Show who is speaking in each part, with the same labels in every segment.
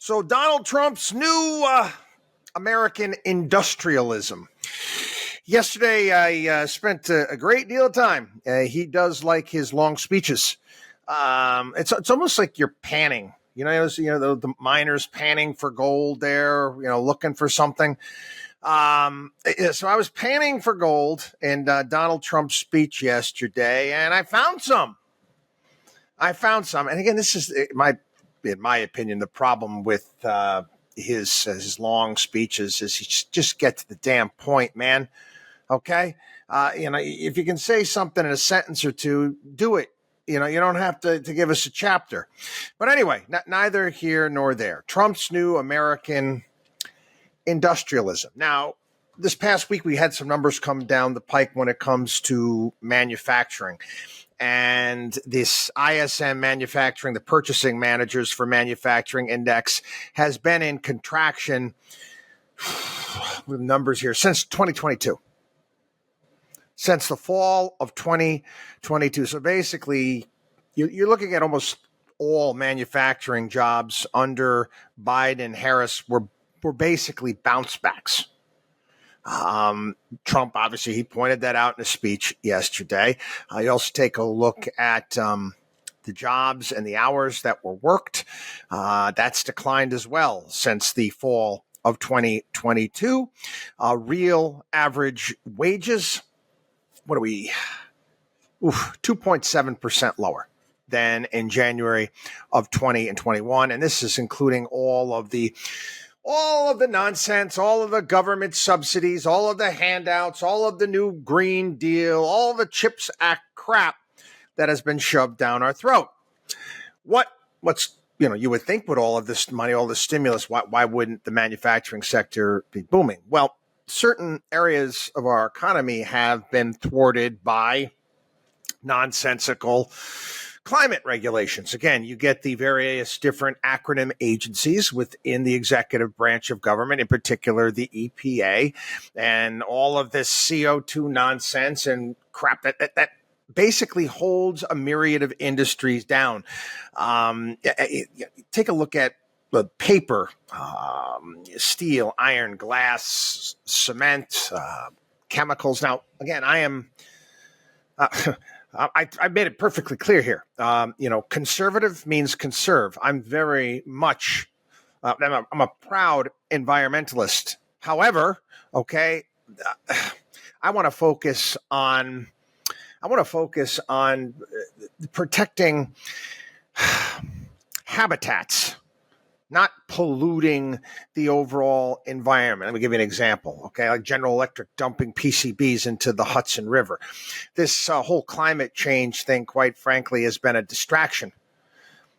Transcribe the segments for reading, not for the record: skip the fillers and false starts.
Speaker 1: So Donald Trump's new American industrialism. Yesterday, I spent a great deal of time. He does like his long speeches. It's almost like you're panning. The miners panning for gold there, looking for something. So I was panning for gold in Donald Trump's speech yesterday, and I found some. And again, this is in my opinion, the problem with his long speeches is he just get to the damn point, man. Okay, if you can say something in a sentence or two, do it. You don't have to give us a chapter. But anyway, neither here nor there. Trump's new American industrialism. Now, this past week, we had some numbers come down the pike when it comes to manufacturing. And this ISM manufacturing, the Purchasing Managers for Manufacturing Index, has been in contraction with numbers here since 2022. Since the fall of 2022. So basically, you're looking at almost all manufacturing jobs under Biden and Harris were basically bounce backs. Trump, obviously, he pointed that out in a speech yesterday. You also take a look at the jobs and the hours that were worked. That's declined as well since the fall of 2022. Real average wages, what are we? 2.7% lower than in January of 20 and 21. And this is including all of the nonsense, all of the government subsidies, all of the handouts, all of the new Green Deal, all the CHIPS Act crap that has been shoved down our throat. What's you would think with all of this money, all the stimulus, why wouldn't the manufacturing sector be booming? Well, certain areas of our economy have been thwarted by nonsensical climate regulations. Again, you get the various different acronym agencies within the executive branch of government, in particular the EPA, and all of this CO2 nonsense and crap that basically holds a myriad of industries down. Take a look at the paper, steel, iron, glass, cement, chemicals. Now, again, I made it perfectly clear here. Conservative means conserve. I'm very much, I'm a proud environmentalist. However, okay, I want to focus on protecting habitats, not polluting the overall environment. Let me give you an example, okay? Like General Electric dumping PCBs into the Hudson River. This whole climate change thing, quite frankly, has been a distraction.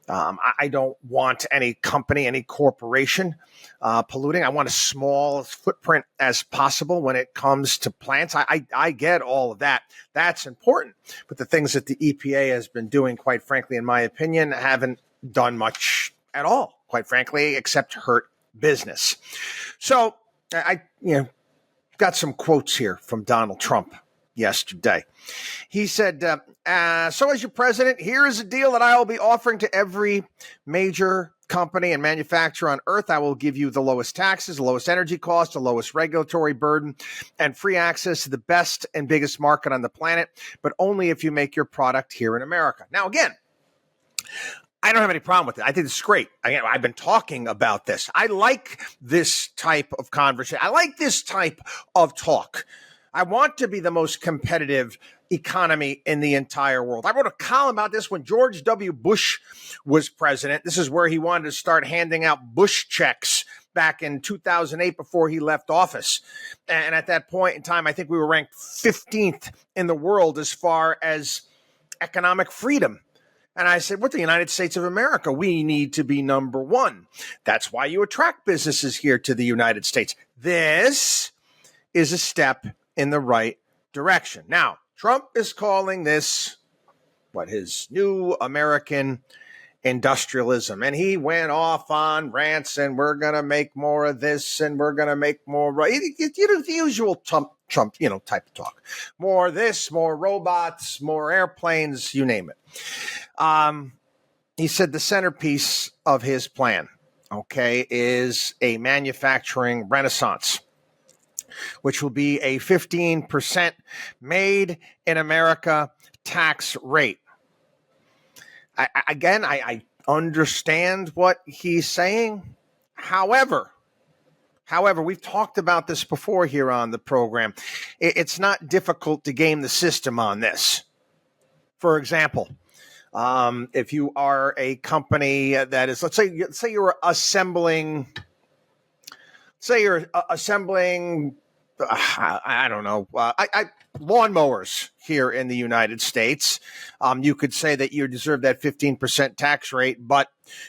Speaker 1: I don't want any company, any corporation polluting. I want a small footprint as possible when it comes to plants. I get all of that. That's important. But the things that the EPA has been doing, quite frankly, in my opinion, haven't done much at all, quite frankly, except hurt business. So I got some quotes here from Donald Trump yesterday. He said, so as your president, here is a deal that I will be offering to every major company and manufacturer on earth. I will give you the lowest taxes, the lowest energy costs, the lowest regulatory burden, and free access to the best and biggest market on the planet, but only if you make your product here in America. Now, again, I don't have any problem with it. I think it's great. I've been talking about this. I like this type of conversation. I like this type of talk. I want to be the most competitive economy in the entire world. I wrote a column about this when George W. Bush was president. This is where he wanted to start handing out Bush checks back in 2008 before he left office. And at that point in time, I think we were ranked 15th in the world as far as economic freedom. And I said, with the United States of America, we need to be number one. That's why you attract businesses here to the United States. This is a step in the right direction. Now, Trump is calling this his new American industrialism. And he went off on rants and we're going to make more of this and we're going to make more. The usual Trump, type of talk. More this, more robots, more airplanes, you name it. He said the centerpiece of his plan, okay, is a manufacturing renaissance, which will be a 15% made in America tax rate. I understand what he's saying. However, we've talked about this before here on the program. It's not difficult to game the system on this. For example, if you are a company that is, let's say you're assembling, I don't know, lawnmowers here in the United States. You could say that you deserve that 15% tax rate, but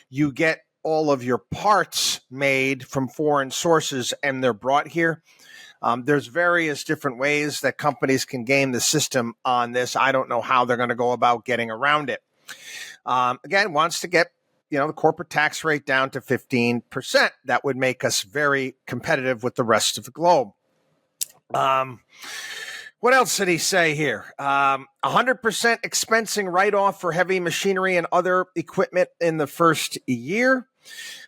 Speaker 1: you get all of your parts made from foreign sources and they're brought here. There's various different ways that companies can game the system on this. I don't know how they're going to go about getting around it. Again, wants to get the corporate tax rate down to 15%. That would make us very competitive with the rest of the globe. What else did he say here? 100% expensing write-off for heavy machinery and other equipment in the first year.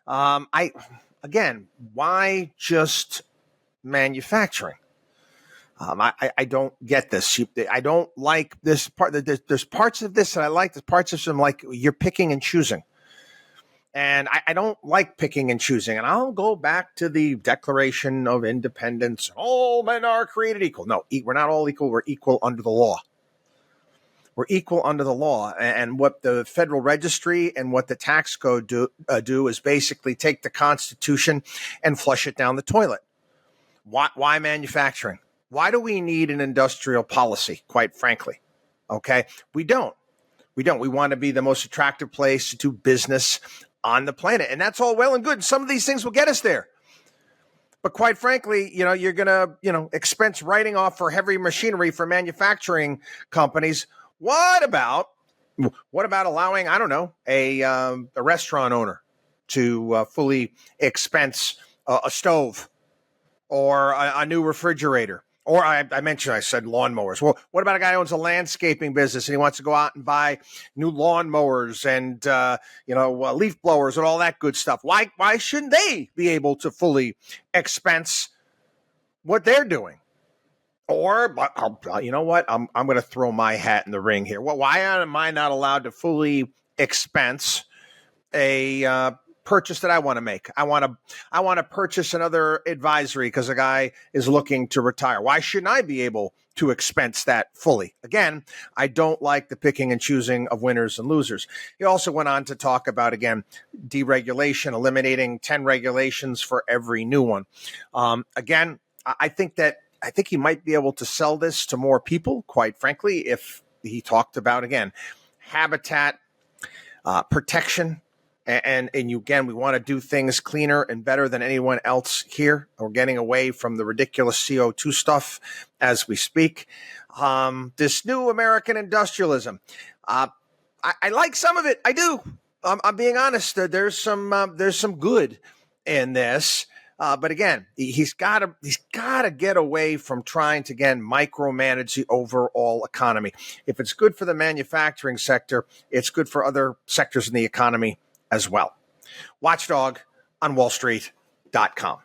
Speaker 1: Why just manufacturing? I don't get this. I don't like this part. There's parts of this that I like. There's parts of them like you're picking and choosing. And I don't like picking and choosing. And I'll go back to the Declaration of Independence. All men are created equal. No, we're not all equal. We're equal under the law. We're equal under the law. And what the Federal Registry and what the tax code do is basically take the Constitution and flush it down the toilet. Why manufacturing? Why do we need an industrial policy, quite frankly? Okay, we don't. We want to be the most attractive place to do business on the planet. And that's all well and good. Some of these things will get us there. But quite frankly, you're going to, expense writing off for heavy machinery for manufacturing companies. What about allowing, I don't know, a restaurant owner to fully expense a stove or a new refrigerator? Or I said lawnmowers. Well, what about a guy who owns a landscaping business and he wants to go out and buy new lawnmowers and, leaf blowers and all that good stuff? Why shouldn't they be able to fully expense what they're doing? Or, you know what? I'm going to throw my hat in the ring here. Well, why am I not allowed to fully expense a purchase that I want to make? I want to purchase another advisory because a guy is looking to retire. Why shouldn't I be able to expense that fully? Again, I don't like the picking and choosing of winners and losers. He also went on to talk about, again, deregulation, eliminating 10 regulations for every new one. Again, I think he might be able to sell this to more people, quite frankly, if he talked about, again, habitat protection. And again, we want to do things cleaner and better than anyone else here. We're getting away from the ridiculous CO2 stuff as we speak. This new American industrialism, I like some of it. I do. I'm being honest. There's some good in this. But again, he's got to get away from trying to, again, micromanage the overall economy. If it's good for the manufacturing sector, it's good for other sectors in the economy as well. WatchDog on WallStreet.com.